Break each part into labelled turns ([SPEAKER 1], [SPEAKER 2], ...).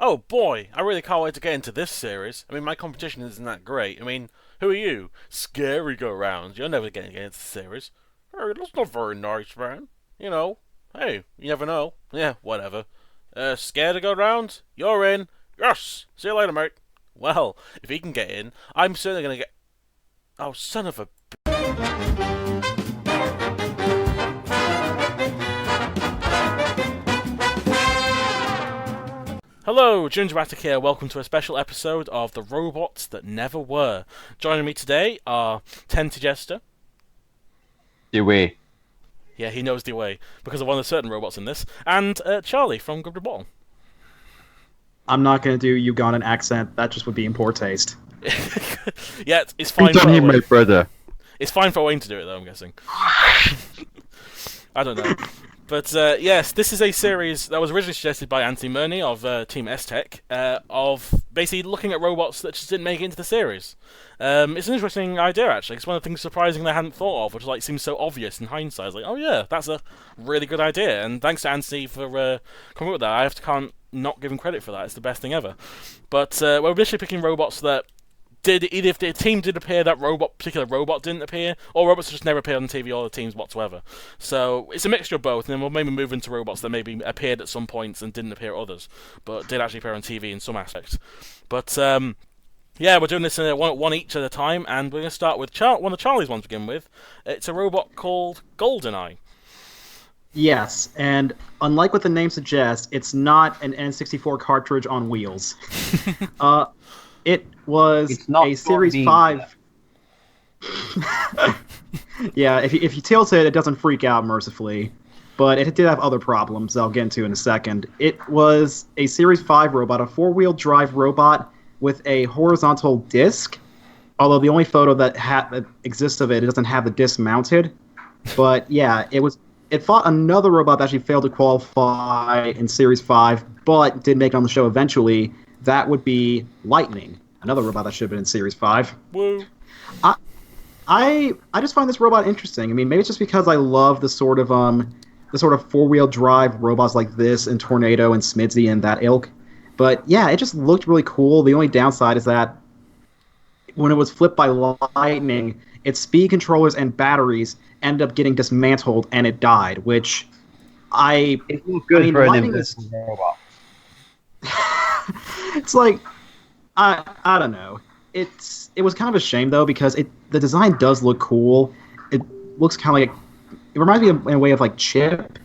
[SPEAKER 1] Oh boy, I really can't wait to get into this series. I mean, my competition isn't that great. I mean, who are you? Scary go rounds. You're never getting into the series. Hey, that's not very nice, man. You know, hey, you never know. Yeah, whatever. Scared to go round? You're in. Yes. See you later, mate. Well, if he can get in, I'm certainly gonna get. Oh, son of a. Hello, Jimjamatic here. Welcome to a special episode of The Robots That Never Were. Joining me today are Tentijester.
[SPEAKER 2] Do we?
[SPEAKER 1] Yeah, he knows the way because of one of the certain robots in this. And Charlie from Good Robottal.
[SPEAKER 3] I'm not going to do Ugandan accent. That just would be in poor taste.
[SPEAKER 1] Yeah, it's fine
[SPEAKER 2] Don't
[SPEAKER 1] for
[SPEAKER 2] hit my
[SPEAKER 1] Owen.
[SPEAKER 2] brother.
[SPEAKER 1] It's fine for Owen to do it, though, I'm guessing. I don't know. But yes, this is a series that was originally suggested by Anthony Murney of Team S-Tech, of basically looking at robots that just didn't make it into the series. It's an interesting idea, actually. It's one of the things surprising I hadn't thought of, which seems so obvious in hindsight. It's like, oh yeah, that's a really good idea. And thanks to Anthony for coming up with that. Can't not give him credit for that. It's the best thing ever. But we're initially picking robots that did either if the team did appear, that particular robot didn't appear, or robots that just never appeared on TV or the teams whatsoever. So it's a mixture of both, and then we'll maybe move into robots that maybe appeared at some points and didn't appear at others, but did actually appear on TV in some aspects. But yeah, we're doing this one each at a time, and we're going to start with one of Charlie's ones to begin with. It's a robot called GoldenEye.
[SPEAKER 3] Yes, and unlike what the name suggests, it's not an N64 cartridge on wheels. It was
[SPEAKER 2] It's not
[SPEAKER 3] a Series
[SPEAKER 2] being-
[SPEAKER 3] 5. Yeah, if you tilt it, it doesn't freak out mercifully. But it did have other problems that I'll get into in a second. It was a Series 5 robot, a four-wheel drive robot with a horizontal disc. Although the only photo that exists of it doesn't have the disc mounted. But yeah, it fought another robot that actually failed to qualify in Series 5, but did make it on the show eventually. That would be Lightning, another robot that should have been in Series 5.
[SPEAKER 1] Woo!
[SPEAKER 3] I just find this robot interesting. I mean, maybe it's just because I love the sort of four-wheel drive robots like this and Tornado and Smidsy and that ilk. But yeah, it just looked really cool. The only downside is that when it was flipped by Lightning, its speed controllers and batteries ended up getting dismantled and it died, which
[SPEAKER 2] It's not good
[SPEAKER 3] I mean,
[SPEAKER 2] for an
[SPEAKER 3] Lightning is-
[SPEAKER 2] invisible robot.
[SPEAKER 3] it's like I don't know. It was kind of a shame though because the design does look cool. It looks kind of like it reminds me in a way of like Chip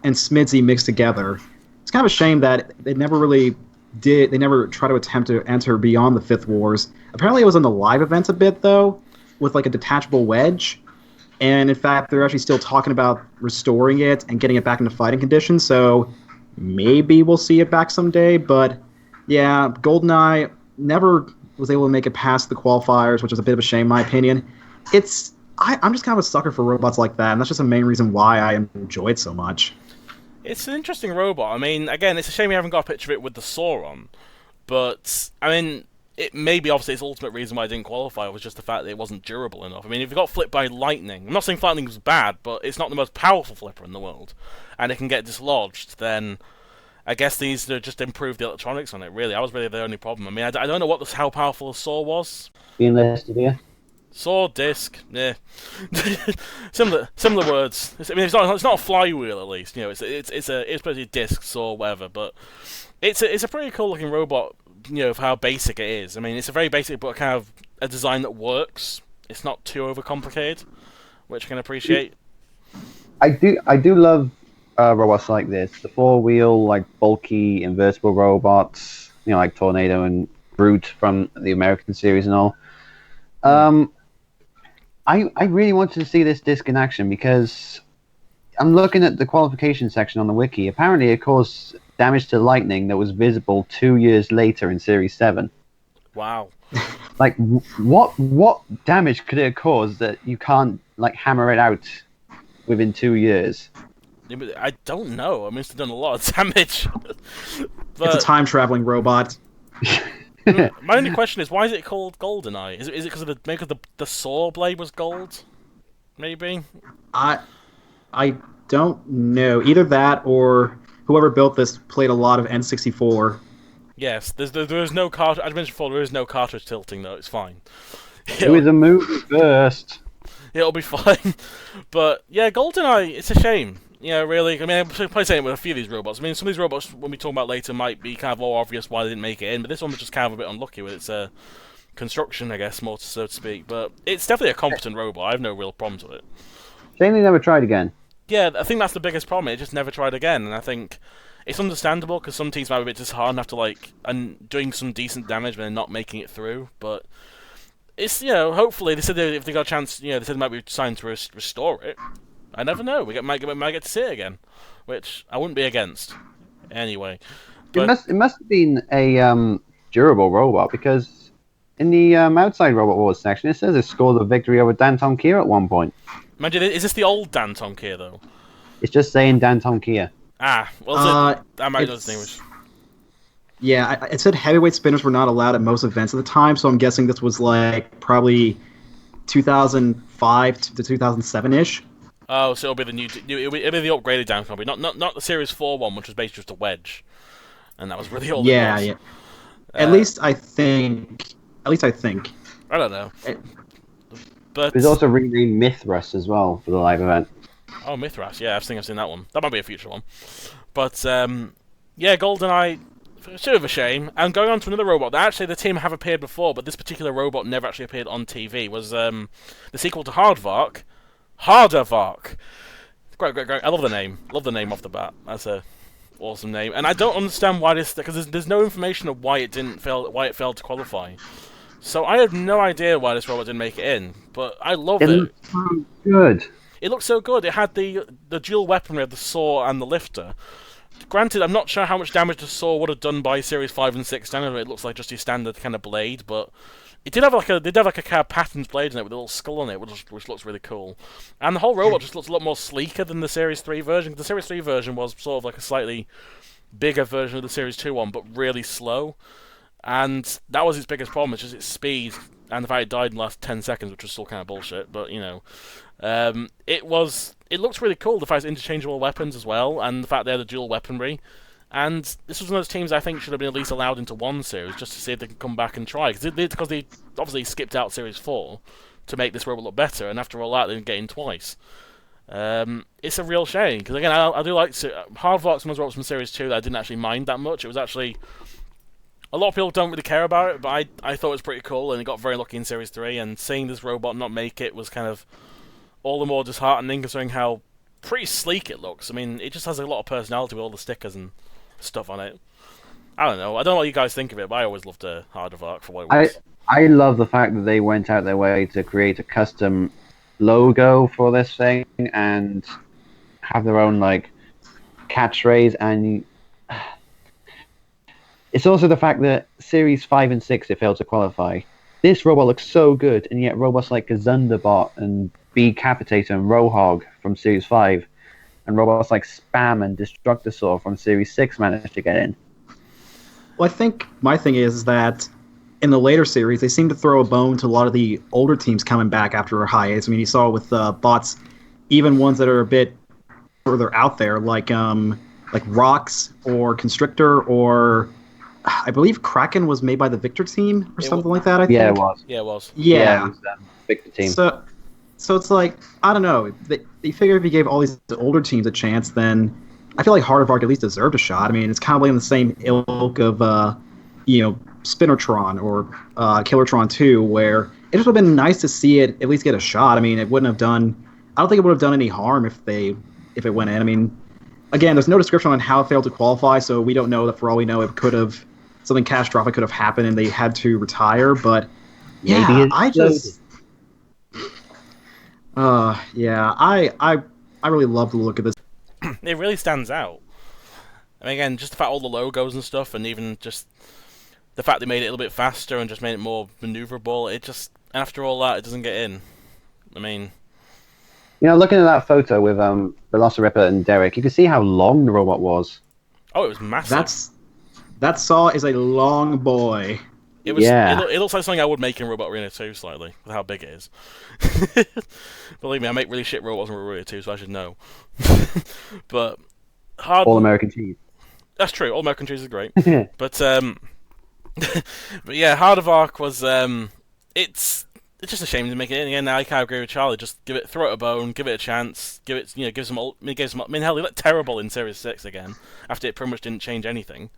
[SPEAKER 3] and Smidsy mixed together. It's kind of a shame that they never really did. They never tried to attempt to enter beyond the Fifth Wars. Apparently, it was in the live events a bit though, with like a detachable wedge. And in fact, they're actually still talking about restoring it and getting it back into fighting condition. So maybe we'll see it back someday. But yeah, GoldenEye never was able to make it past the qualifiers, which is a bit of a shame, in my opinion. I'm just kind of a sucker for robots like that, and that's just the main reason why I enjoy it so much.
[SPEAKER 1] It's an interesting robot. I mean, again, it's a shame we haven't got a picture of it with the saw on. But, I mean, it may be obviously its ultimate reason why it didn't qualify was just the fact that it wasn't durable enough. I mean, if it got flipped by lightning, I'm not saying lightning was bad, but it's not the most powerful flipper in the world, and it can get dislodged, then I guess they need to just improve the electronics on it, really. That was really the only problem. I mean, I don't know how powerful the saw was.
[SPEAKER 2] Being listed here.
[SPEAKER 1] Saw, disc, yeah. similar words. I mean, it's not a flywheel at least. You know, it's basically a disc, saw, whatever. But it's a pretty cool looking robot. You know, of how basic it is. I mean, it's a very basic but kind of a design that works. It's not too overcomplicated, which I can appreciate.
[SPEAKER 2] I do love robots like this. The four-wheel, like bulky, invertible robots. You know, like Tornado and Brute from the American series and all. I really wanted to see this disc in action because I'm looking at the qualification section on the wiki. Apparently, it caused damage to Lightning that was visible 2 years later in Series 7.
[SPEAKER 1] Wow.
[SPEAKER 2] Like, what damage could it have caused that you can't, like, hammer it out within 2 years?
[SPEAKER 1] Yeah, but I don't know. I mean, it's done a lot of damage.
[SPEAKER 3] It's a time-traveling robot.
[SPEAKER 1] My only question is, why is it called GoldenEye? Is it because of the saw blade was gold? Maybe.
[SPEAKER 3] I don't know. Either that or whoever built this played a lot of N64.
[SPEAKER 1] Yes, there is no cartridge. As I mentioned before, there is no cartridge tilting though. It's fine.
[SPEAKER 2] It was a movie first.
[SPEAKER 1] It'll be fine. But yeah, GoldenEye, it's a shame. Really. I mean, I'm probably saying it with a few of these robots. I mean, some of these robots, when we talk about later, might be kind of more obvious why they didn't make it in, but this one was just kind of a bit unlucky with its construction, I guess, more so to speak. But it's definitely a competent robot. I have no real problems with it.
[SPEAKER 2] Shame they never tried again.
[SPEAKER 1] Yeah, I think that's the biggest problem. It just never tried again, and I think it's understandable because some teams might be a bit disheartened after and doing some decent damage but then not making it through. But it's hopefully they said that if they got a chance, they said they might be trying to restore it. I never know. Might get to see it again, which I wouldn't be against. Anyway, but
[SPEAKER 2] It must have been a durable robot because in the outside Robot Wars section it says it scored a victory over Danton Kia at one point.
[SPEAKER 1] Imagine, is this the old Danton Kia though?
[SPEAKER 2] It's just saying Danton Kia.
[SPEAKER 1] Well, that might not distinguish.
[SPEAKER 3] Yeah, it said heavyweight spinners were not allowed at most events at the time, so I'm guessing this was probably 2005 to 2007-ish.
[SPEAKER 1] Oh, so it'll be the it'll be the upgraded down copy, not the Series 4 one, which was basically just a wedge, and that was really old.
[SPEAKER 3] Yeah, yeah. At least I think. I
[SPEAKER 1] don't know. But
[SPEAKER 2] there's also renamed Mithras as well for the live event.
[SPEAKER 1] Oh, Mithras, yeah, I think I've seen that one. That might be a future one. But yeah, GoldenEye, sort of a shame. And going on to another robot that actually the team have appeared before, but this particular robot never actually appeared on TV, was the sequel to Hardvark. Hardervark. Great. I love the name. Love the name off the bat. That's a awesome name. And I don't understand why this, because there's no information of why it failed to qualify. So I have no idea why this robot didn't make it in. But I love it.
[SPEAKER 2] It looks so good.
[SPEAKER 1] It looked so good. It had the dual weaponry of the saw and the lifter. Granted, I'm not sure how much damage the saw would have done by Series 5 and 6 standard. It looks like just your standard kind of blade, but it did have a kind of patterned blade in it with a little skull on it, which looks really cool. And the whole robot just looks a lot more sleeker than the Series 3 version. The Series 3 version was sort of like a slightly bigger version of the Series 2 one, but really slow. And that was its biggest problem, it's just its speed, and the fact it died in the last 10 seconds, which was still kind of bullshit, but, it looks really cool, the fact it's interchangeable weapons as well, and the fact they had a dual weaponry. And this was one of those teams I think should have been at least allowed into one series, just to see if they can come back and try, because they obviously skipped out Series 4 to make this robot look better, and after all that, they didn't get in twice. It's a real shame, because again, I do like Hardvark's one of those robots from Series 2 that I didn't actually mind that much. It was actually... A lot of people don't really care about it, but I thought it was pretty cool, and it got very lucky in Series 3, and seeing this robot not make it was kind of all the more disheartening, considering how pretty sleek it looks. I mean, it just has a lot of personality with all the stickers and stuff on it. I don't know what you guys think of it, but I always loved Hardervark for what it was.
[SPEAKER 2] I love the fact that they went out their way to create a custom logo for this thing, and have their own, catchphrase, and... It's also the fact that Series 5 and 6 it failed to qualify. This robot looks so good, and yet robots like Gazundabot and Decapitator and Rohog from Series 5, and robots like Spam and Destructosaur from Series 6 managed to get in.
[SPEAKER 3] Well, I think my thing is that in the later series, they seem to throw a bone to a lot of the older teams coming back after a hiatus. I mean, you saw it with bots, even ones that are a bit further out there, like Rox or Constrictor, or... I believe Kraken was made by the Victor team or something like that, I think.
[SPEAKER 2] Yeah, it was.
[SPEAKER 1] Yeah, it was.
[SPEAKER 3] Yeah.
[SPEAKER 2] It was Victor team.
[SPEAKER 3] So it's like, I don't know. They figure if you gave all these older teams a chance, then I feel like Hardervark at least deserved a shot. I mean, it's kind of like in the same ilk of, Spinnertron or Killertron 2, where it just would have been nice to see it at least get a shot. I mean, it wouldn't have done... I don't think it would have done any harm if it went in. I mean, again, there's no description on how it failed to qualify, so we don't know that for all we know it could have... Something catastrophic could have happened and they had to retire, but yeah, I really love the look of this.
[SPEAKER 1] It really stands out. I mean, again, just the fact all the logos and stuff, and even just the fact they made it a little bit faster and just made it more maneuverable, it just, after all that, it doesn't get in. I mean...
[SPEAKER 2] looking at that photo with Velociraptor and Derek, you can see how long the robot was.
[SPEAKER 1] Oh, it was massive.
[SPEAKER 3] That saw is a long boy.
[SPEAKER 1] It was. Yeah. It looks like something I would make in Robot Arena 2, slightly, with how big it is. Believe me, I make really shit robots in Robot Arena 2, so I should know. But
[SPEAKER 2] All American cheese.
[SPEAKER 1] That's true. All American cheese is great. But But yeah, Heart of Arc was it's just a shame to make it in again. Now I can't agree with Charlie. Just throw it a bone, give it a chance, give some. I mean, hell, he looked terrible in Series 6 again after it pretty much didn't change anything.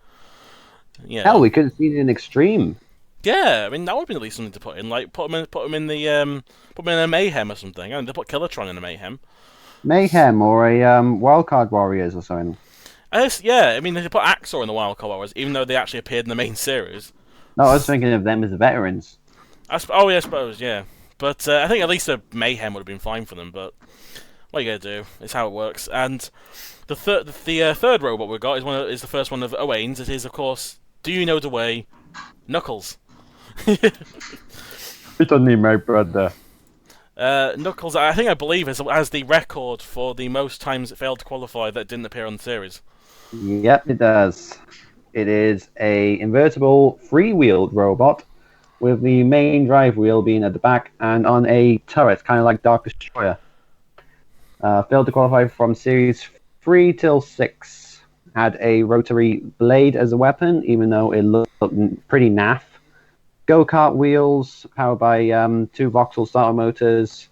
[SPEAKER 1] Yeah.
[SPEAKER 2] Hell, we could have seen it in Extreme.
[SPEAKER 1] Yeah, I mean that would have been at least something to put in. Like put him in a Mayhem or something. I mean, they put Killertron in a Mayhem.
[SPEAKER 2] Mayhem or a Wildcard Warriors or something.
[SPEAKER 1] Yeah, I mean they put Axor in the Wildcard Warriors, even though they actually appeared in the main series.
[SPEAKER 2] No, I was thinking of them as the veterans.
[SPEAKER 1] Oh yeah, I suppose, yeah. But I think at least a Mayhem would have been fine for them. But what are you gonna do? It's how it works. And the third robot we got is the first one of Owain's. It is, of course, do you know the way, Knuckles.
[SPEAKER 2] It's only my brother.
[SPEAKER 1] Knuckles, I believe, has the record for the most times it failed to qualify that didn't appear on the series.
[SPEAKER 2] Yep, it does. It is a invertible, free-wheeled robot with the main drive wheel being at the back and on a turret, kind of like Dark Destroyer. Failed to qualify from Series 3 till 6. Had a rotary blade as a weapon, even though it looked pretty naff. Go-kart wheels, powered by 2 Vauxhall starter motors.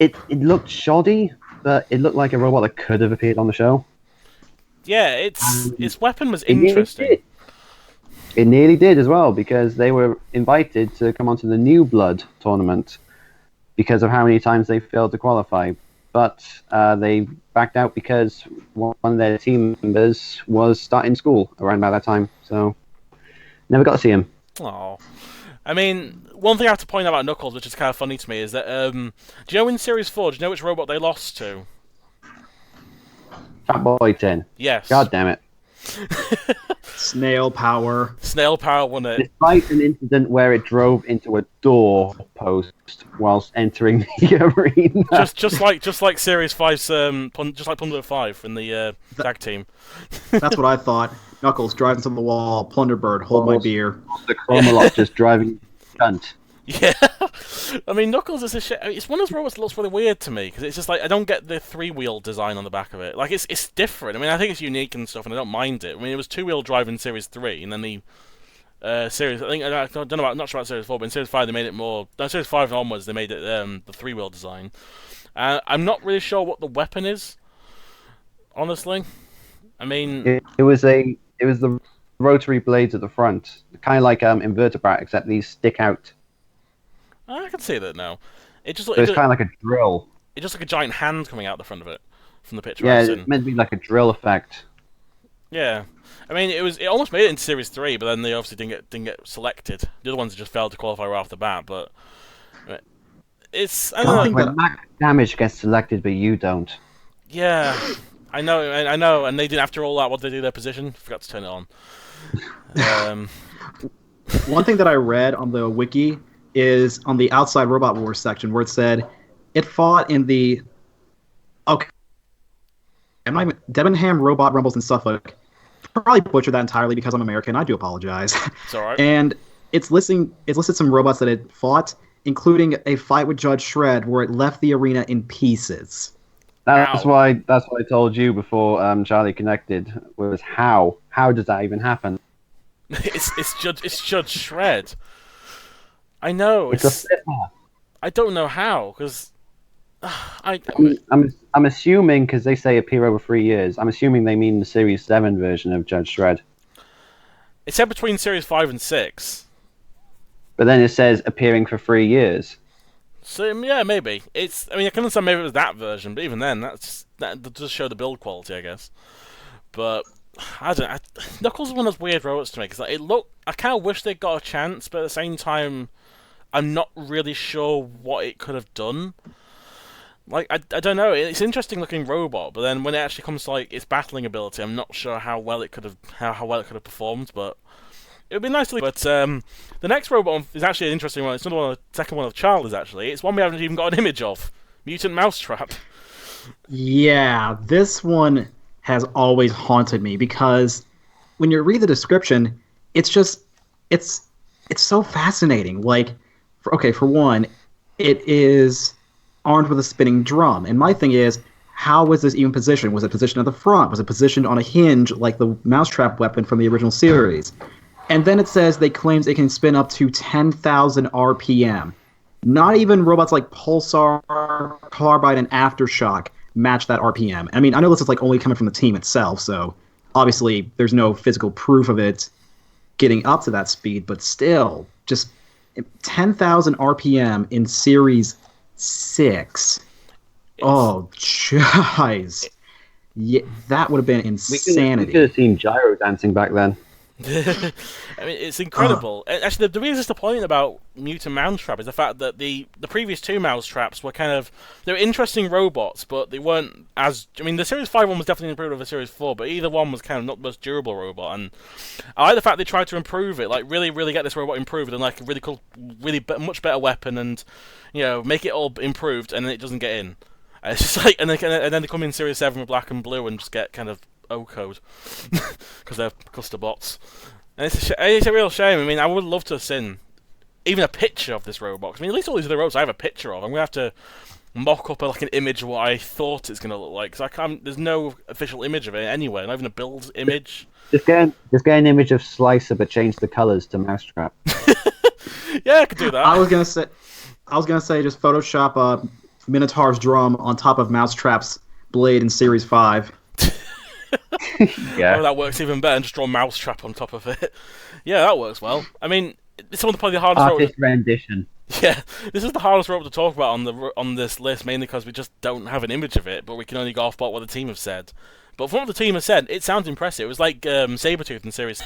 [SPEAKER 2] It looked shoddy, but it looked like a robot that could have appeared on the show.
[SPEAKER 1] Yeah, its weapon was interesting.
[SPEAKER 2] It nearly did as well, because they were invited to come onto the New Blood tournament because of how many times they failed to qualify. But they backed out because one of their team members was starting school around about that time. So, never got to see him.
[SPEAKER 1] Oh, I mean, one thing I have to point out about Knuckles, which is kind of funny to me, is that do you know in Series 4, do you know which robot they lost to?
[SPEAKER 2] Fat Boy 10.
[SPEAKER 1] Yes.
[SPEAKER 2] God damn it.
[SPEAKER 3] Snail Power.
[SPEAKER 1] Snail Power won it.
[SPEAKER 2] Despite an incident where it drove into a door post whilst entering the arena.
[SPEAKER 1] just like Series 5's just like Plunder 5 in the tag team.
[SPEAKER 3] That's what I thought. Knuckles drives into the wall. Plunderbird, hold my beer.
[SPEAKER 2] The Chromalot just driving cunt.
[SPEAKER 1] Yeah, I mean Knuckles is it's one of those robots that looks really weird to me because it's just like I don't get the 3-wheel design on the back of it. Like it's different. I mean I think it's unique and stuff, and I don't mind it. I mean it was 2-wheel drive in Series 3, and then the series I don't know about, not sure about Series 4, but in Series 5 they made it more. No, Series 5 and onwards they made it the 3-wheel design. I'm not really sure what the weapon is, honestly. I mean
[SPEAKER 2] it was the rotary blades at the front, kind of like Invertebrate, except these stick out.
[SPEAKER 1] I can see that now. It just
[SPEAKER 2] So it's kind of like a drill.
[SPEAKER 1] It's just like a giant hand coming out the front of it from the picture.
[SPEAKER 2] Yeah,
[SPEAKER 1] I've
[SPEAKER 2] it's
[SPEAKER 1] seen.
[SPEAKER 2] meant to be like a drill effect.
[SPEAKER 1] Yeah, I mean it almost made it in Series 3, but then they obviously didn't get selected. The other ones just failed to qualify right off the bat. But it's I don't know.
[SPEAKER 2] When max damage gets selected, but you don't.
[SPEAKER 1] Yeah, I know, and they did after all that. What did they do? Their position? Forgot to turn it on.
[SPEAKER 3] One thing that I read on the wiki is on the outside Robot Wars section where it said it fought in the Debenham Robot Rumbles in Suffolk. Probably butchered that entirely because I'm American. I do apologize.
[SPEAKER 1] It's alright.
[SPEAKER 3] And it's listed some robots that it fought, including a fight with Judge Shred where it left the arena in pieces.
[SPEAKER 2] That's why I told you before Charlie connected was how does that even happen?
[SPEAKER 1] It's Judge Shred. I know.
[SPEAKER 2] It's a flipper.
[SPEAKER 1] I don't know how because
[SPEAKER 2] I'm assuming because they say appear over 3 years. I'm assuming they mean the Series 7 version of Judge Shred.
[SPEAKER 1] It said between Series 5 and 6.
[SPEAKER 2] But then it says appearing for 3 years.
[SPEAKER 1] So yeah, maybe it's. I mean, I can understand maybe it was that version, but even then, that does show the build quality, I guess. But I don't. Knuckles is one of those weird robots to me because like, I kind of wish they got a chance, but at the same time, I'm not really sure what it could have done. Like I don't know. It's an interesting looking robot, but then when it actually comes to like its battling ability, I'm not sure how well it could have performed. But it would be nice to. But the next robot is actually an interesting one. It's another one, the second one of Charlie's actually. It's one we haven't even got an image of. Mutant Mousetrap.
[SPEAKER 3] Yeah, this one has always haunted me because when you read the description, it's so fascinating. Like, for one, it is armed with a spinning drum, and my thing is, how was this even positioned? Was it positioned at the front? Was it positioned on a hinge like the mousetrap weapon from the original series? And then it says they claims it can spin up to 10,000 RPM. Not even robots like Pulsar, Carbide, and Aftershock match that RPM. I mean, I know this is like only coming from the team itself, so obviously there's no physical proof of it getting up to that speed, but still, just 10,000 RPM in Series 6. Oh, guys. Yeah, that would have been insanity.
[SPEAKER 2] We could have seen gyro dancing back then.
[SPEAKER 1] I mean, it's incredible. Actually, the reason disappointing about Mutant Mousetrap is the fact that the previous two Mousetraps were they were interesting robots, but they weren't as. I mean, the Series 5 one was definitely improved over the Series 4, but either one was kind of not the most durable robot. And I like the fact they tried to improve it, like really, really get this robot improved and like a really cool, much better weapon, and make it all improved, and then it doesn't get in. And it's just like, and then they come in Series 7 with black and blue and just get kind of O-code because they're cluster bots, and it's a real shame. I mean, I would love to have seen even a picture of this robot. I mean, at least all these other robots I have a picture of. I'm gonna have to mock up like an image of what I thought it's gonna look like, because I can't. There's no official image of it anywhere, not even a build image.
[SPEAKER 2] Just get an image of Slicer, but change the colors to Mousetrap.
[SPEAKER 1] Yeah, I could do that.
[SPEAKER 3] I was gonna say just Photoshop Minotaur's drum on top of Mousetrap's blade in Series 5.
[SPEAKER 2] Yeah.
[SPEAKER 1] Oh, that works even better. And just draw Mousetrap on top of it. Yeah, that works well. I mean, it's one of probably the hardest
[SPEAKER 2] artist rendition.
[SPEAKER 1] Yeah, this is the hardest robot to talk about on this list, mainly because we just don't have an image of it, but we can only go off what the team have said. But from what the team has said, it sounds impressive. It was like Sabretooth in Series.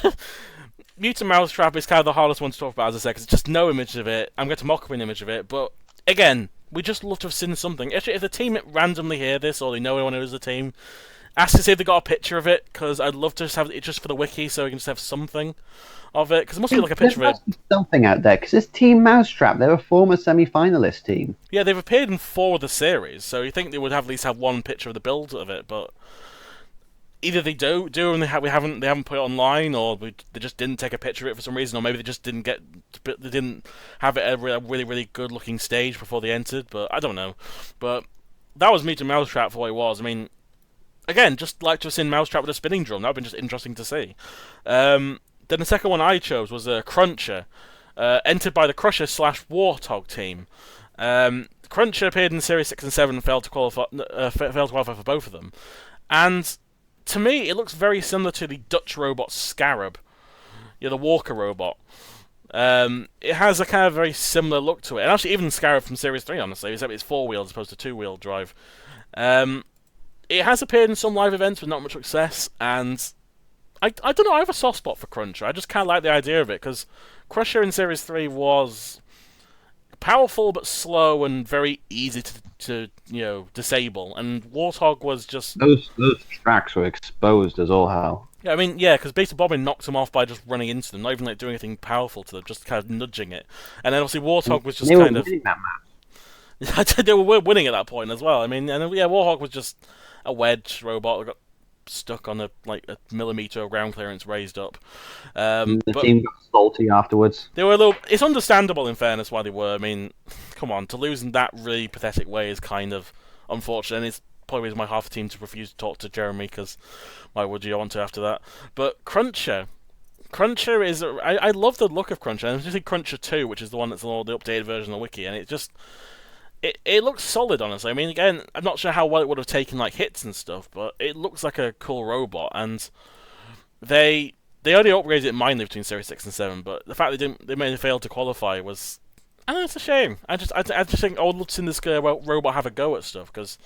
[SPEAKER 1] Mutant Mousetrap is kind of the hardest one to talk about, as I said, because there's just no image of it. I'm going to mock up an image of it, but again, we just love to have seen something. If the team randomly hear this, or they know anyone who's the team, ask to see if they got a picture of it, because I'd love to just have it just for the wiki, so we can just have something of it, because it must be like a picture of it.
[SPEAKER 2] There's something out there, because it's Team Mousetrap. They're a former semi-finalist team.
[SPEAKER 1] Yeah, they've appeared in 4 of the series, so you think they would at least have one picture of the build of it, but either they do and they haven't put it online, or they just didn't take a picture of it for some reason, or maybe they just didn't have it at a really, really good looking stage before they entered, but I don't know. But that was Mutant Mousetrap for what it was. I mean, again, just like to have seen Mousetrap with a spinning drum. That would have been just interesting to see. Then the second one I chose was Cruncher, entered by the Crusher/Warthog team. Cruncher appeared in Series 6 and 7 and failed to qualify for both of them. And to me, it looks very similar to the Dutch robot Scarab, the Walker robot. It has a kind of very similar look to it. And actually, even Scarab from Series 3, honestly, except it's 4-wheel as opposed to 2-wheel drive. It has appeared in some live events with not much success, and I don't know, I have a soft spot for Cruncher. I just kind of like the idea of it, because Crusher in Series 3 was powerful but slow and very easy to disable, and Warthog was just...
[SPEAKER 2] Those tracks were exposed as all hell.
[SPEAKER 1] Yeah, I mean, yeah, because Beta Bobbin knocked them off by just running into them, not even like doing anything powerful to them, just kind of nudging it. And then obviously Warthog was just kind of...
[SPEAKER 2] They were winning that match.
[SPEAKER 1] They were winning at that point as well. I mean, and yeah, Warthog was just a wedge robot that got stuck on a millimeter of ground clearance raised up.
[SPEAKER 2] The team got salty afterwards.
[SPEAKER 1] They were a little. It's understandable, in fairness, why they were. I mean, come on, to lose in that really pathetic way is kind of unfortunate. And it's probably my half the team to refuse to talk to Jeremy, because why would you want to after that? But Cruncher is. I love the look of Cruncher, and especially Cruncher 2, which is the one that's on the updated version of the wiki, and it just. It looks solid, honestly. I mean, again, I'm not sure how well it would have taken like hits and stuff, but it looks like a cool robot. And they only upgraded it minely between Series 6 and 7, but the fact they may fail to qualify was, I don't know, it's a shame. I just think I would love to see this robot have a go at stuff, because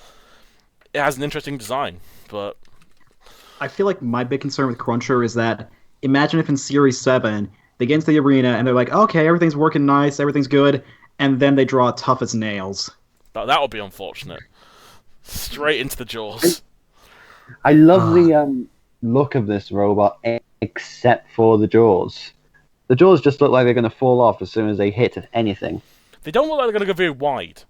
[SPEAKER 1] it has an interesting design. But
[SPEAKER 3] I feel like my big concern with Cruncher is that, imagine if in Series 7 they get into the arena and they're like, okay, everything's working nice, everything's good, and then they draw tough as nails.
[SPEAKER 1] That would be unfortunate. Straight into the jaws.
[SPEAKER 2] I love the look of this robot, except for the jaws. The jaws just look like they're going to fall off as soon as they hit anything.
[SPEAKER 1] They don't look like they're going to go very wide.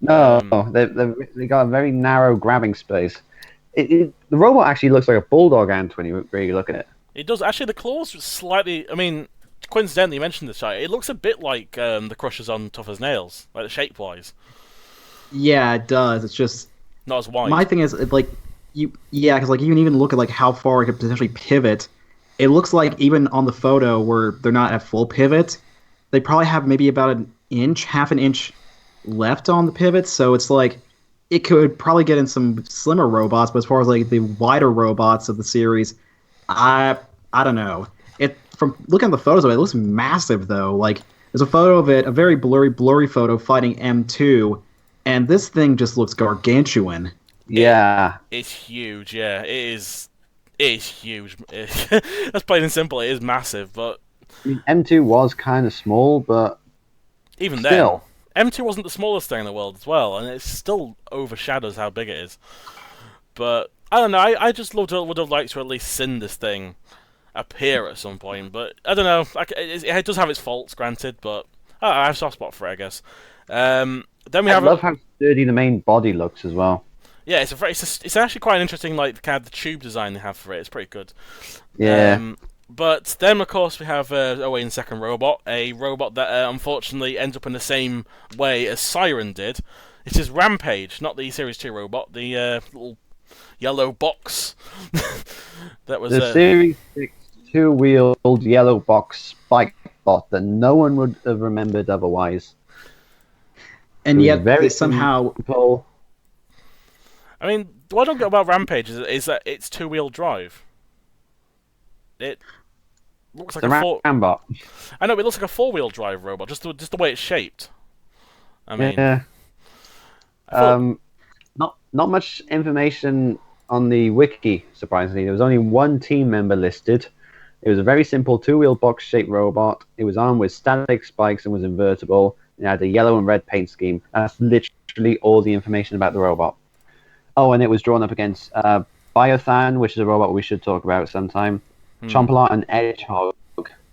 [SPEAKER 2] No, they got a very narrow grabbing space. The robot actually looks like a bulldog ant when you really look at it.
[SPEAKER 1] It does. Actually, the claws slightly... I mean, coincidentally, you mentioned this, right? It looks a bit like the Crushers on Tough as Nails, like shape-wise.
[SPEAKER 3] Yeah, it does. It's just...
[SPEAKER 1] Not as wide.
[SPEAKER 3] My thing is like because like you can even look at like how far it could potentially pivot. It looks like even on the photo where they're not at full pivot, they probably have maybe about an inch, half an inch left on the pivot. So it's like it could probably get in some slimmer robots, but as far as like the wider robots of the series, I don't know. It from looking at the photos of it, it looks massive though. Like there's a photo of it, a very blurry photo fighting M2, and this thing just looks gargantuan.
[SPEAKER 2] Yeah.
[SPEAKER 1] It's huge. Yeah, it is. It's huge. That's plain and simple. It is massive, but
[SPEAKER 2] I mean, M2 was kind of small, but
[SPEAKER 1] even
[SPEAKER 2] still.
[SPEAKER 1] then, M2 wasn't the smallest thing in the world as well, and it still overshadows how big it is. But I don't know. I just would have liked to at least seen this thing appear at some point. But I don't know. It does have its faults, granted, but I have a soft spot for it, I guess. Then we
[SPEAKER 2] I
[SPEAKER 1] have.
[SPEAKER 2] love how sturdy the main body looks as well.
[SPEAKER 1] Yeah, it's actually quite an interesting, like, kind of the tube design they have for it. It's pretty good.
[SPEAKER 2] Yeah.
[SPEAKER 1] But then, of course, we have Owen's second robot, a robot that unfortunately ends up in the same way as Siren did. It is Rampage, not the Series 2 robot, the little yellow box. That was
[SPEAKER 2] The Series 6 two-wheeled yellow box spike bot that no one would have remembered otherwise.
[SPEAKER 3] And yet
[SPEAKER 2] very
[SPEAKER 3] they somehow
[SPEAKER 2] simple.
[SPEAKER 1] I mean, what I don't get about Rampage is that it's two-wheel drive. It looks like
[SPEAKER 2] The
[SPEAKER 1] a four.
[SPEAKER 2] Rambot.
[SPEAKER 1] I know, it looks like a four-wheel drive robot, just the way it's shaped. I mean,
[SPEAKER 2] Yeah.
[SPEAKER 1] I thought-
[SPEAKER 2] Not much information on the wiki, surprisingly. There was only one team member listed. It was a very simple two-wheel box-shaped robot. It was armed with static spikes and was invertible. It had a yellow and red paint scheme. That's literally all the information about the robot. Oh, and it was drawn up against Biothan, which is a robot we should talk about sometime. Chompalot and Edgehog.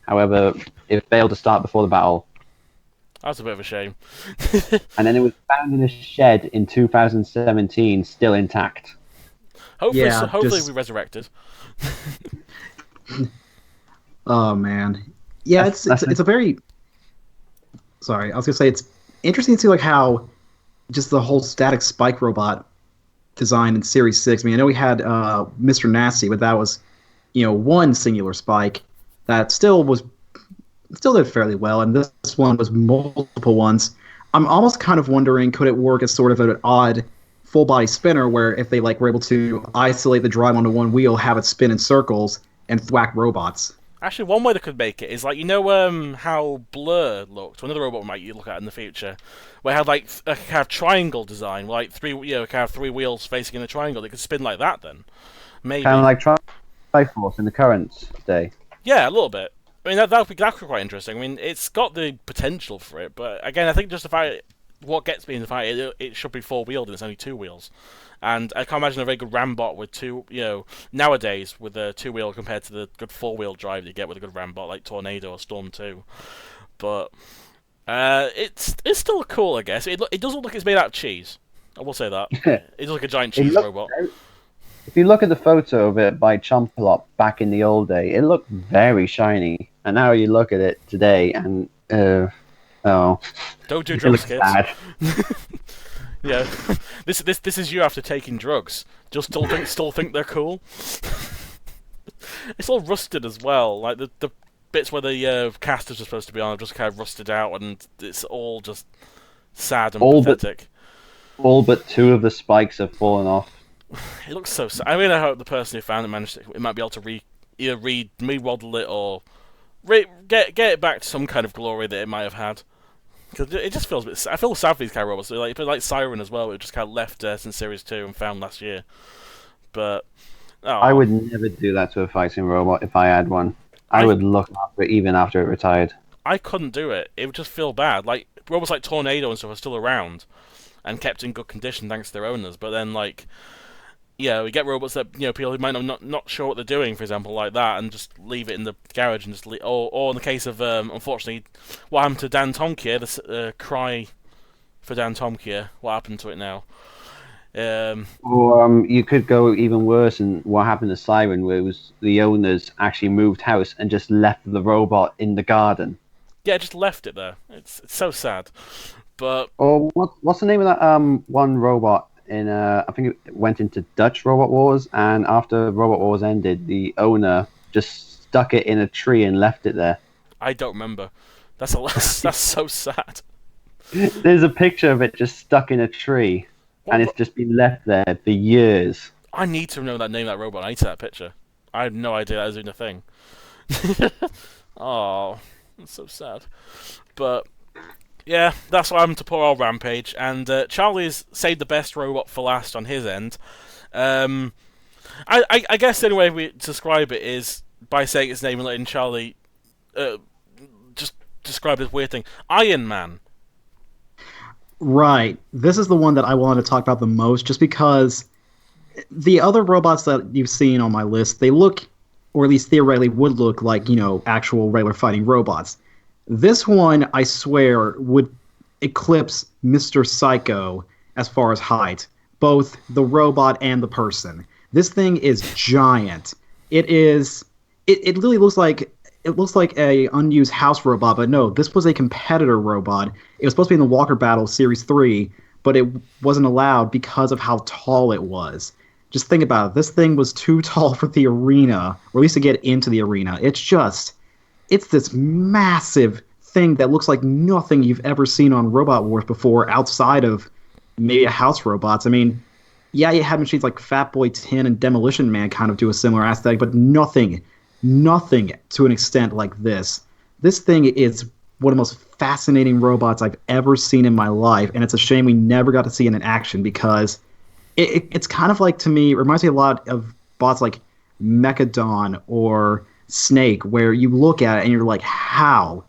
[SPEAKER 2] However, it failed to start before the battle.
[SPEAKER 1] that's a bit of a shame.
[SPEAKER 2] And then it was found in a shed in 2017, still intact.
[SPEAKER 1] Hopefully we resurrected.
[SPEAKER 3] Oh man, yeah, it's a very. Sorry, I was gonna say it's interesting to see like how just the whole static spike robot design in Series 6. I mean, I know we had Mr. Nasty, but that was one singular spike that still did fairly well, and this one was multiple ones. I'm almost kind of wondering, could it work as sort of an odd full body spinner where if they were able to isolate the drive onto one wheel, have it spin in circles and thwack robots.
[SPEAKER 1] Actually, one way they could make it is how Blur looked, another robot we might look at in the future, where it had like a kind of triangle design, like three wheels facing in a triangle. They could spin like that then, maybe.
[SPEAKER 2] Kind of like Triforce in the current day.
[SPEAKER 1] Yeah, a little bit. I mean, that would be quite interesting. I mean, it's got the potential for it, but again, I think just the fact what gets me in the fight, it should be four-wheeled and it's only two wheels. And I can't imagine a very good Rambot with nowadays with a two-wheel compared to the good four-wheel drive that you get with a good Rambot like Tornado or Storm 2. But it's still cool, I guess. It does look like it's made out of cheese. I will say that. It does look like a giant cheese robot.
[SPEAKER 2] If you look at the photo of it by Chompalot back in the old day, it looked very shiny. And now you look at it today and don't
[SPEAKER 1] do drugs, kids.
[SPEAKER 2] Sad.
[SPEAKER 1] Yeah, this is you after taking drugs. Just still think they're cool. It's all rusted as well. Like the bits where the casters are supposed to be on are just kind of rusted out, and it's all just sad and pathetic.
[SPEAKER 2] All but two of the spikes have fallen off.
[SPEAKER 1] It looks so sad. I mean, I hope the person who found it might be able to either remodel it or get it back to some kind of glory that it might have had. Because it just feels a bit. I feel sad for these kind of robots. Like Siren as well. It just kind of left since Series 2 and found last year. But
[SPEAKER 2] I would never do that to a fighting robot if I had one. I would look after it even after it retired.
[SPEAKER 1] I couldn't do it. It would just feel bad. Like robots like Tornado and stuff are still around and kept in good condition thanks to their owners. But then we get robots that people who might not sure what they're doing, for example, like that, and just leave it in the garage and just or in the case of unfortunately, what happened to Dan Tomkier, the cry for Dan Tomkier. What happened to it now?
[SPEAKER 2] Or you could go even worse, and what happened to Siren, where it was the owners actually moved house and just left the robot in the garden.
[SPEAKER 1] Yeah, just left it there. It's so sad. But
[SPEAKER 2] or what's the name of that one robot in I think it went into Dutch Robot Wars, and after Robot Wars ended, the owner just stuck it in a tree and left it there.
[SPEAKER 1] I don't remember. That's so sad.
[SPEAKER 2] There's a picture of it just stuck in a tree, and it's just been left there for years.
[SPEAKER 1] I need to know that name of that robot. I need to see that picture. I had no idea that was even a thing. Oh, that's so sad. But yeah, that's what happened to poor old Rampage. And Charlie's saved the best robot for last on his end. I guess the only way we describe it is by saying its name and letting Charlie just describe this weird thing. Iron Man.
[SPEAKER 3] Right. This is the one that I wanted to talk about the most, just because the other robots that you've seen on my list, they look, or at least theoretically would look like, actual regular fighting robots. This one, I swear, would eclipse Mr. Psycho as far as height, both the robot and the person. This thing is giant. It really looks like a unused house robot, but no, this was a competitor robot. It was supposed to be in the Walker Battle Series 3, but it wasn't allowed because of how tall it was. Just think about it. This thing was too tall for the arena, or at least to get into the arena. It's this massive thing that looks like nothing you've ever seen on Robot Wars before outside of maybe a house robots. I mean, yeah, you had machines like Fatboy Tin and Demolition Man kind of do a similar aesthetic, but nothing to an extent like this. This thing is one of the most fascinating robots I've ever seen in my life, and it's a shame we never got to see it in action because it's kind of like, to me, it reminds me a lot of bots like Mechadon or Snake, where you look at it and you're like, how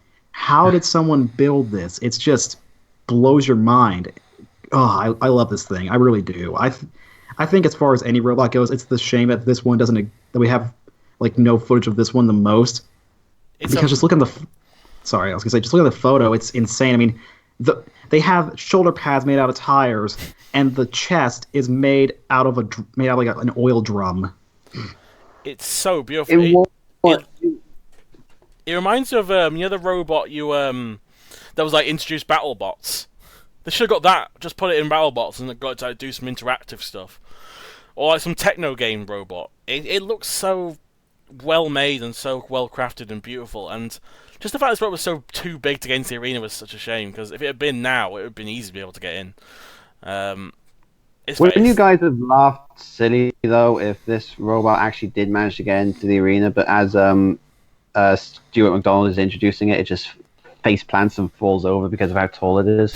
[SPEAKER 3] did someone build this? It's just blows your mind. Oh, I love this thing. I really do. I think as far as any robot goes, it's the shame that this one that we have like no footage of this one the most. Just look at the photo. It's insane. I mean, they have shoulder pads made out of tires, and the chest is made out of like an oil drum.
[SPEAKER 1] It's so beautiful. It reminds you of the robot that was like introduced BattleBots. They should have got that. Just put it in BattleBots and got it to do some interactive stuff, or like some techno game robot. It looks so well made and so well crafted and beautiful, and just the fact this robot was so too big to get into the arena was such a shame, because if it had been now, it would have been easy to be able to get in.
[SPEAKER 2] Wouldn't you guys have laughed silly though if this robot actually did manage to get into the arena, but as Stuart McDonald is introducing it, it just face plants and falls over because of how tall it is?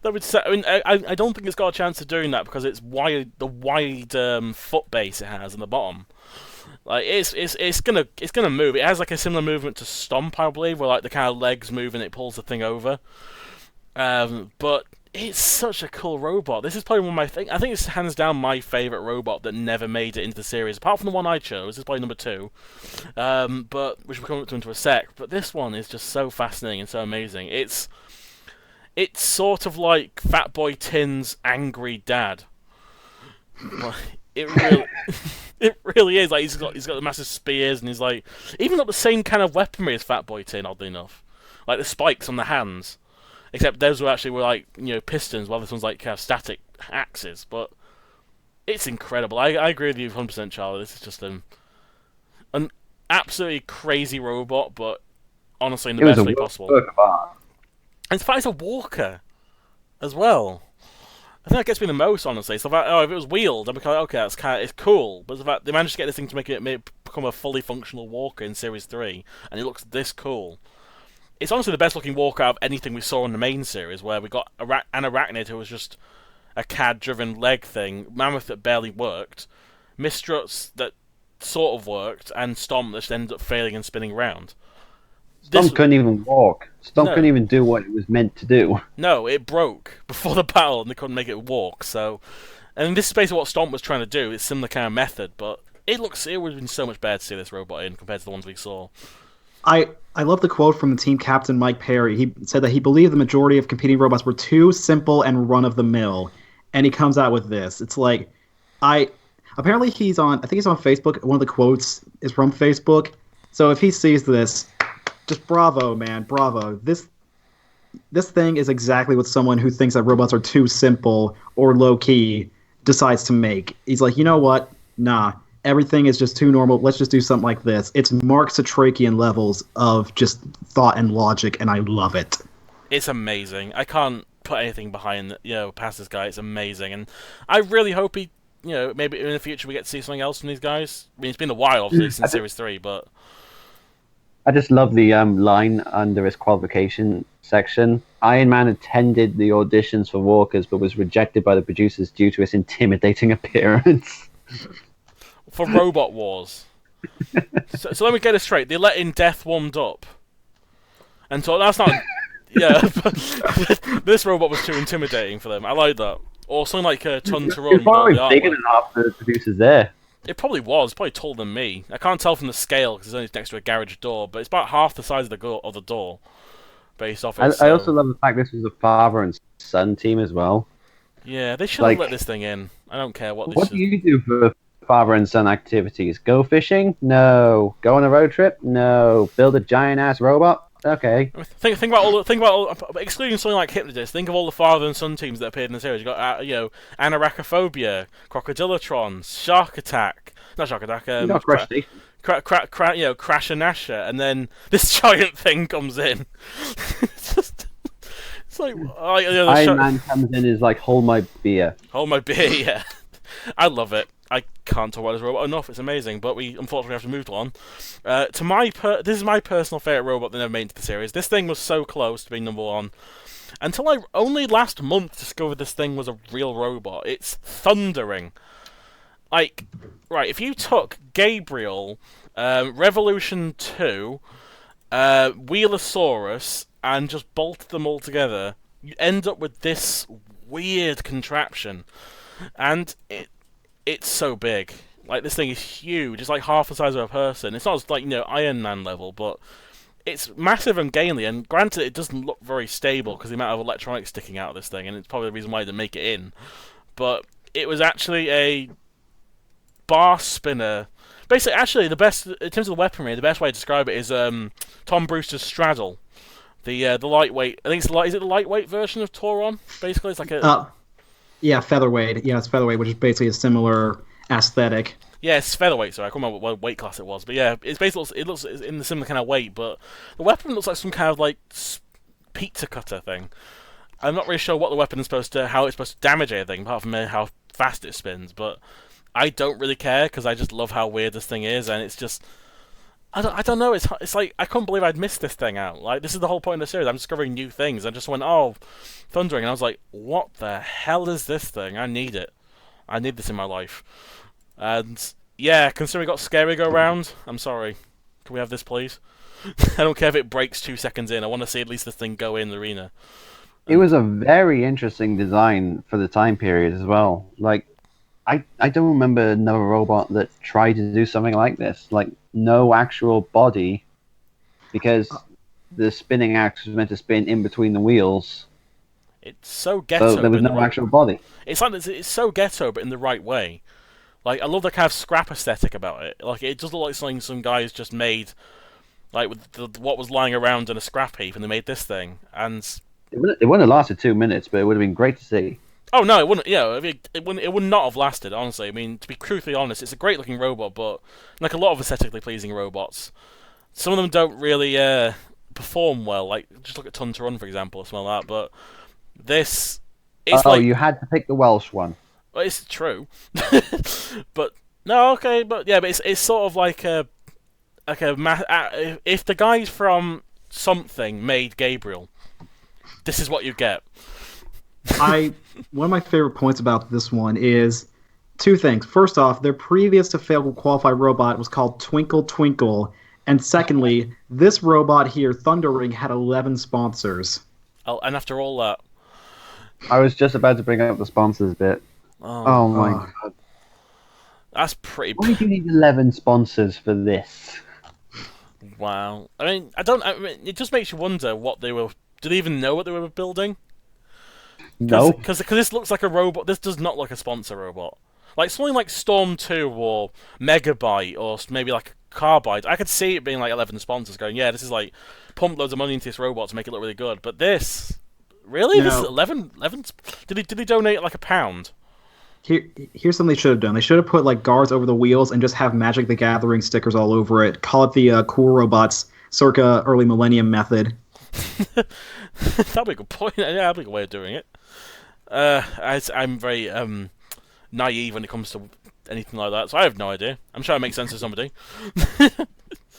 [SPEAKER 1] That would say, I mean, I don't think it's got a chance of doing that because it's the wide foot base it has in the bottom. Like it's gonna move. It has like a similar movement to Stomp, I believe, where like the kind of legs move and it pulls the thing over. But it's such a cool robot. This is probably one of my I think it's hands down my favorite robot that never made it into the series, apart from the one I chose. This is probably number 2. But which we'll come up to into a sec. But this one is just so fascinating and so amazing. It's sort of like Fatboy Tin's angry dad. It really, it really is. Like he's got the massive spears, and he's like even got the same kind of weaponry as Fatboy Tin. Oddly enough, like the spikes on the hands, except those were like pistons, while this one's like kind of static axes. But it's incredible. I agree with you 100%, Charlie. This is just an absolutely crazy robot, but honestly in the best way possible. And it's fact it's a walker as well. I think that gets me the most, honestly. So if it was wheeled, I'd be like, okay, it's cool. But the fact they managed to get this thing to make it become a fully functional walker in Series 3, and it looks this cool. It's honestly the best looking walker out of anything we saw in the main series, where we got an Arachnid who was just a CAD-driven leg thing, Mammoth that barely worked, Mistruts that sort of worked, and Stomp that just ended up failing and spinning around.
[SPEAKER 2] Stomp couldn't even walk. Stomp couldn't even do what it was meant to do.
[SPEAKER 1] No, it broke before the battle and they couldn't make it walk. So, and this is basically what Stomp was trying to do. It's a similar kind of method, but it would have been so much better to see this robot in compared to the ones we saw.
[SPEAKER 3] I love the quote from the team captain, Mike Perry. He said that he believed the majority of competing robots were too simple and run-of-the-mill, and he comes out with this. It's like, apparently I think he's on Facebook. One of the quotes is from Facebook. So if he sees this, just bravo, man, bravo. this thing is exactly what someone who thinks that robots are too simple or low key decides to make. He's like, you know what? Nah, everything is just too normal. Let's just do something like this. It's Mark Satrakian levels of just thought and logic, and I love it.
[SPEAKER 1] It's amazing. I can't put anything behind past this guy. It's amazing, and I really hope he, maybe in the future we get to see something else from these guys. I mean, it's been a while, obviously, since Series 3, but
[SPEAKER 2] I just love the line under his qualification section. Iron Man attended the auditions for Walkers, but was rejected by the producers due to his intimidating appearance.
[SPEAKER 1] For Robot Wars. So let me get this straight. They let in Death Warmed Up. And so that's not... Yeah, this robot was too intimidating for them. I like that. Or something like Ton to Run.
[SPEAKER 2] It's probably bigger than half the producers there.
[SPEAKER 1] It probably was. Probably taller than me. I can't tell from the scale because it's only next to a garage door, but it's about half the size of the door. Based off it.
[SPEAKER 2] I also love the fact this was a father and son team as well.
[SPEAKER 1] Yeah, they should have let this thing in. I don't care what.
[SPEAKER 2] What do you do for father and son activities? Go fishing? No. Go on a road trip? No. Build a giant ass robot? Okay.
[SPEAKER 1] Think about excluding something like Hypnotist. Think of all the father and son teams that appeared in the series. You got Anarachophobia, Crocodilotron, Shark Attack, not Shark Attack. Crash and Nasher, and then this giant thing comes in. It's like
[SPEAKER 2] Iron Man comes in is like, hold my beer.
[SPEAKER 1] Hold my beer, yeah. I love it. I can't talk about this robot enough. It's amazing, but we unfortunately have to move on. This is my personal favorite robot that never made into the series. This thing was so close to being #1 until I only last month discovered this thing was a real robot. It's thundering. Like, right, if you took Gabriel, Revolution 2, Wheelosaurus, and just bolted them all together, you end up with this weird contraption. And it's so big. Like, this thing is huge. It's like half the size of a person. It's not like, Iron Man level, but it's massive and gainly. And granted, it doesn't look very stable because the amount of electronics sticking out of this thing, and it's probably the reason why they didn't make it in. But it was actually a bar spinner. Basically, actually, the best in terms of the weaponry, the best way to describe it is Tom Brewster's straddle, the lightweight. I think is it the lightweight version of Tauron? Basically, it's like a
[SPEAKER 3] yeah, featherweight. Yeah, it's featherweight, which is basically a similar aesthetic.
[SPEAKER 1] Yeah, it's featherweight. Sorry, I can't remember what weight class it was, but yeah, it's basically it looks in the similar kind of weight, but the weapon looks like some kind of like pizza cutter thing. I'm not really sure what the weapon is how it's supposed to damage anything, apart from how fast it spins. But I don't really care because I just love how weird this thing is, and it's just I don't know. It's like I couldn't believe I'd missed this thing out. Like, this is the whole point of the series. I'm discovering new things. I just went, oh, thundering, and I was like, what the hell is this thing? I need it. I need this in my life. And yeah, considering we got Scary go round, I'm sorry. Can we have this, please? I don't care if it breaks 2 seconds in. I want to see at least this thing go in the arena.
[SPEAKER 2] It was a very interesting design for the time period as well. Like, I don't remember another robot that tried to do something like this. Like, no actual body, because the spinning axis was meant to spin in between the wheels.
[SPEAKER 1] It's so ghetto.
[SPEAKER 2] So there was no actual body.
[SPEAKER 1] It's like it's so ghetto, but in the right way. Like, I love the kind of scrap aesthetic about it. Like, it does look like something some guys just made, like with what was lying around in a scrap heap, and they made this thing. And
[SPEAKER 2] it wouldn't have lasted 2 minutes, but it would have been great to see.
[SPEAKER 1] Oh no, it wouldn't. Yeah, it would not have lasted. Honestly, I mean, to be truthfully honest, it's a great looking robot, but like a lot of aesthetically pleasing robots, some of them don't really perform well. Like, just look at Ton to Run, for example, or something like that. But this, it's
[SPEAKER 2] you had to pick the Welsh one.
[SPEAKER 1] Well, it's true, but no, okay, but yeah, but it's sort of like if the guys from something made Gabriel, this is what you get.
[SPEAKER 3] One of my favorite points about this one is two things. First off, their previous to fail to qualify robot was called Twinkle Twinkle, and secondly, this robot here, Thundering, had 11 sponsors.
[SPEAKER 1] Oh, and after all that,
[SPEAKER 2] I was just about to bring up the sponsors bit. Oh my god,
[SPEAKER 1] that's pretty.
[SPEAKER 2] Why do you need 11 sponsors for this?
[SPEAKER 1] Wow. I mean, it just makes you wonder what they were. Did they even know what they were building?
[SPEAKER 2] No,
[SPEAKER 1] because this looks like a robot. This does not look like a sponsor robot. Like something like Storm 2 or Megabyte or maybe like Carbide, I could see it being like 11 sponsors going, yeah, this is like pump loads of money into this robot to make it look really good. But this, really, this is
[SPEAKER 3] No.
[SPEAKER 1] 11. Did he donate like £1?
[SPEAKER 3] Here's something they should have done. They should have put like guards over the wheels and just have Magic the Gathering stickers all over it. Call it the Cool Robots circa early millennium method.
[SPEAKER 1] That'd be a good point. Yeah, that'd be a good way of doing it. I'm very naive when it comes to anything like that, so I have no idea. I'm sure it makes sense to somebody.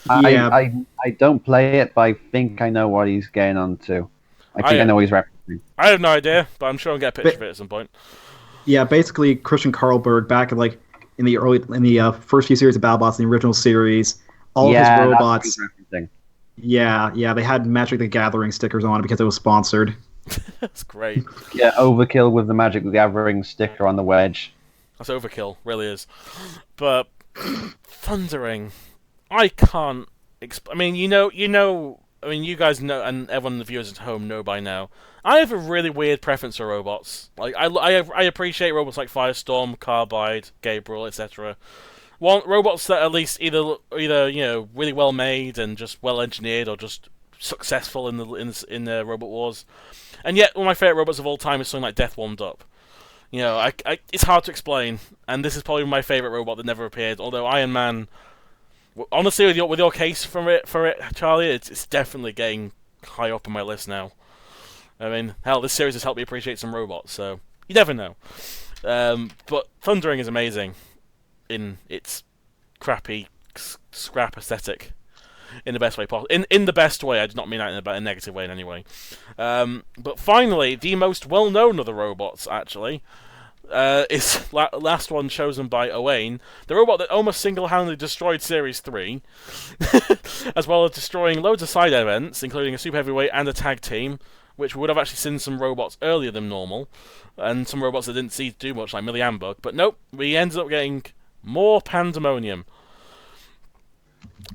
[SPEAKER 3] Yeah.
[SPEAKER 2] I don't play it, but I think I know what he's getting on to. I think I know what he's referencing.
[SPEAKER 1] I have no idea, but I'm sure I'll get a picture of it at some point.
[SPEAKER 3] Yeah, basically Christian Carlberg back in like in the first few series of BattleBots in the original series, all of his
[SPEAKER 2] That's what
[SPEAKER 3] robots.
[SPEAKER 2] he's referencing.
[SPEAKER 3] Yeah, they had Magic the Gathering stickers on it because it was sponsored.
[SPEAKER 1] That's great.
[SPEAKER 2] Yeah, overkill with the Magic the Gathering sticker on the wedge.
[SPEAKER 1] That's overkill, really is. But Thundering, I can't. I mean, you know. I mean, you guys know, and everyone in the viewers at home know by now. I have a really weird preference for robots. Like, I appreciate robots like Firestorm, Carbide, Gabriel, etc. Want robots that at least either really well made and just well engineered, or just successful in the Robot Wars. And yet, one of my favorite robots of all time is something like Death Warmed Up. It's hard to explain, and this is probably my favorite robot that never appeared. Although Iron Man, honestly, with your case for it, Charlie, it's definitely getting high up on my list now. I mean, hell, this series has helped me appreciate some robots, so you never know. But Thundering is amazing in its crappy scrap aesthetic, in the best way possible. In the best way, I do not mean that in a negative way in any way. But finally, the most well-known of the robots, actually, is last one chosen by Owain, the robot that almost single-handedly destroyed Series 3, as well as destroying loads of side events, including a super heavyweight and a tag team, which would have actually seen some robots earlier than normal, and some robots that didn't see do much, like Millie Ambug. But nope, we ended up getting more pandemonium.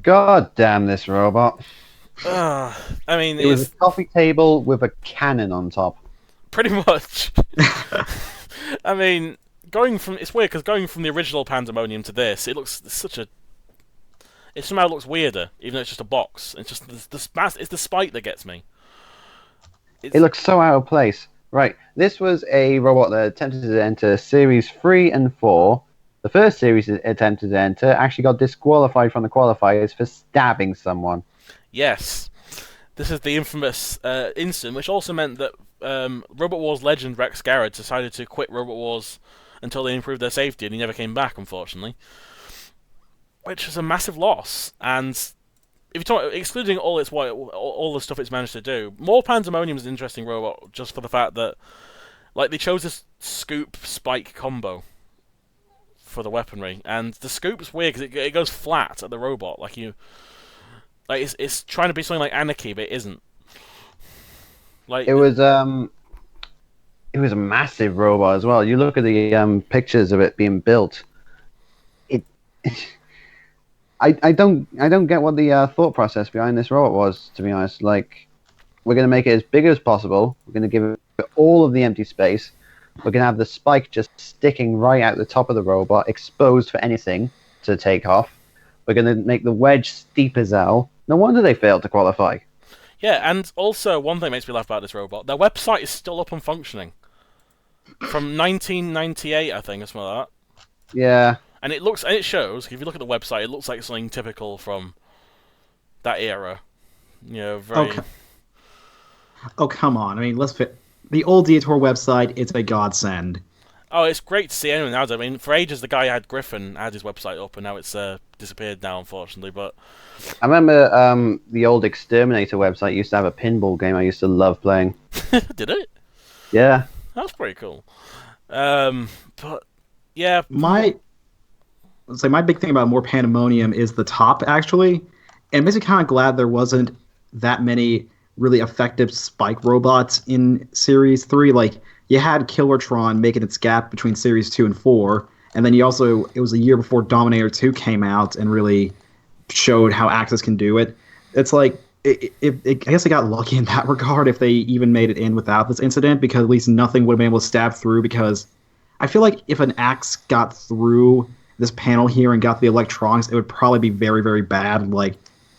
[SPEAKER 2] God damn this robot.
[SPEAKER 1] I mean,
[SPEAKER 2] It was a coffee table with a cannon on top.
[SPEAKER 1] pretty much. I mean, it's weird because going from the original Pandemonium to this, it somehow looks weirder, even though it's just a box. It's just it's the spike that gets me.
[SPEAKER 2] It looks so out of place. Right, this was a robot that attempted to enter Series 3 and 4. The first series it attempted to enter actually got disqualified from the qualifiers for stabbing someone.
[SPEAKER 1] Yes. This is the infamous incident, which also meant that Robot Wars legend Rex Garrett decided to quit Robot Wars until they improved their safety, and he never came back, unfortunately. Which was a massive loss, and if you talk, excluding all the stuff it's managed to do, more Pandemonium is an interesting robot just for the fact that, like, they chose this scoop spike combo for the weaponry, and the scoop's weird because it goes flat at the robot, it's trying to be something like Anarchy, but it isn't. Like
[SPEAKER 2] It was a massive robot as well. You look at the pictures of it being built. I don't get what the thought process behind this robot was, to be honest. Like, we're going to make it as big as possible. We're going to give it all of the empty space. We're going to have the spike just sticking right out the top of the robot, exposed for anything to take off. We're going to make the wedge steep as hell. No wonder they failed to qualify.
[SPEAKER 1] Yeah, and also, one thing makes me laugh about this robot, their website is still up and functioning. From 1998, I think, or something like that.
[SPEAKER 2] Yeah.
[SPEAKER 1] And it shows, if you look at the website, it looks like something typical from that era. Very...
[SPEAKER 3] Oh, come on. I mean, the old Detour website, it's a godsend.
[SPEAKER 1] Oh, it's great to see anyone nowadays. I mean, for ages, the guy Griffin had his website up, and now it's disappeared now, unfortunately, but...
[SPEAKER 2] I remember the old Exterminator website used to have a pinball game I used to love playing.
[SPEAKER 1] Did it?
[SPEAKER 2] Yeah.
[SPEAKER 1] That's pretty cool. But, yeah...
[SPEAKER 3] My big thing about more Pandemonium is the top, actually. And I'm basically kind of glad there wasn't that many really effective spike robots in Series 3. Like, you had Killertron making its gap between Series 2 and 4, and then it was a year before Dominator 2 came out and really showed how Axis can do it. It's like, I guess they got lucky in that regard if they even made it in without this incident, because at least nothing would have been able to stab through, because I feel like if an axe got through this panel here and got the electronics, it would probably be very, very bad. Like,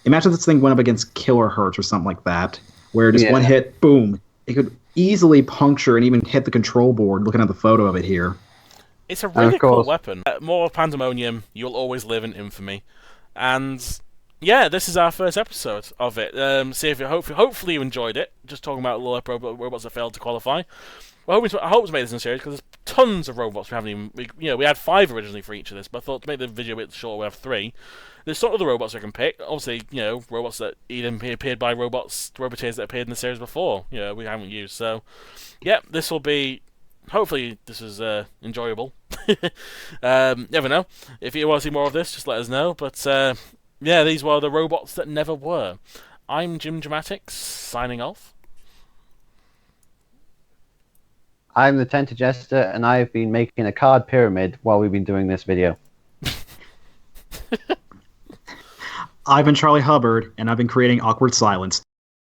[SPEAKER 3] imagine this thing went up against Killer Hertz or something like that, where just one hit, boom, it could easily puncture and even hit the control board. Looking at the photo of it here,
[SPEAKER 1] it's a really cool weapon. More pandemonium. You'll always live in infamy, and yeah, this is our first episode of it. See if you hopefully you enjoyed it. Just talking about little robots that failed to qualify. Well, I hope to make this in a series because there's tons of robots we haven't even. We had 5 originally for each of this, but I thought to make the video a bit shorter, we have 3. There's sort of the robots I can pick. Obviously, robots that even appeared by Roboteers that appeared in the series before. We haven't used. So, yeah, this will be. Hopefully, this is enjoyable. Never know. If you want to see more of this, just let us know. But yeah, these were the robots that never were. I'm Jimjamatic, signing off.
[SPEAKER 2] I'm the Tentijester, and I've been making a card pyramid while we've been doing this video.
[SPEAKER 3] I've been Charlie Hubbard, and I've been creating awkward silence.